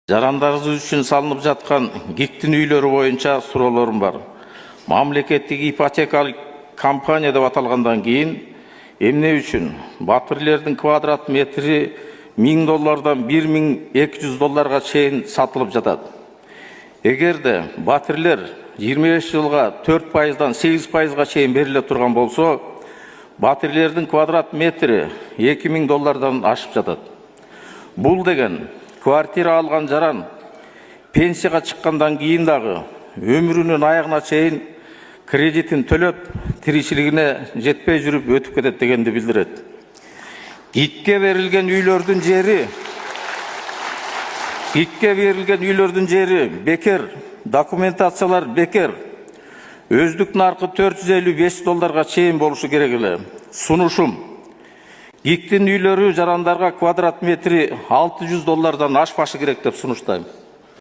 Жарандарыңыз үчүн салынып жаткан ГИКтин үйлөрү боюнча суроолорум бар. Мамлекеттик ипотекалык компания деп аталгандан кийин эмне үчүн батирлердин квадрат метри $1000 $1200 чейин сатылып жатат? Эгерде батирлер 25 жылга 4%-дан 8%-га чейин бериле турган болсо, батирлердин квадрат метри $2000 ашып жатат. Бул деген квартира алган жаран пенсияга чыккандан кийин дагы өмүрүнүн аягына чейин кредитин төлөп, тиричилигине жетпей жүрүп өтүп кетет дегенди билдирет. ГИКке берилген үйлөрдүн жери бекер, документациялар бекер. Өздүк наркы $455 чейин болушу керек эле. Сунушум: ГИКтин үйлөрү жарандарга квадрат метри $600 ашпашы керек деп сунуштайм.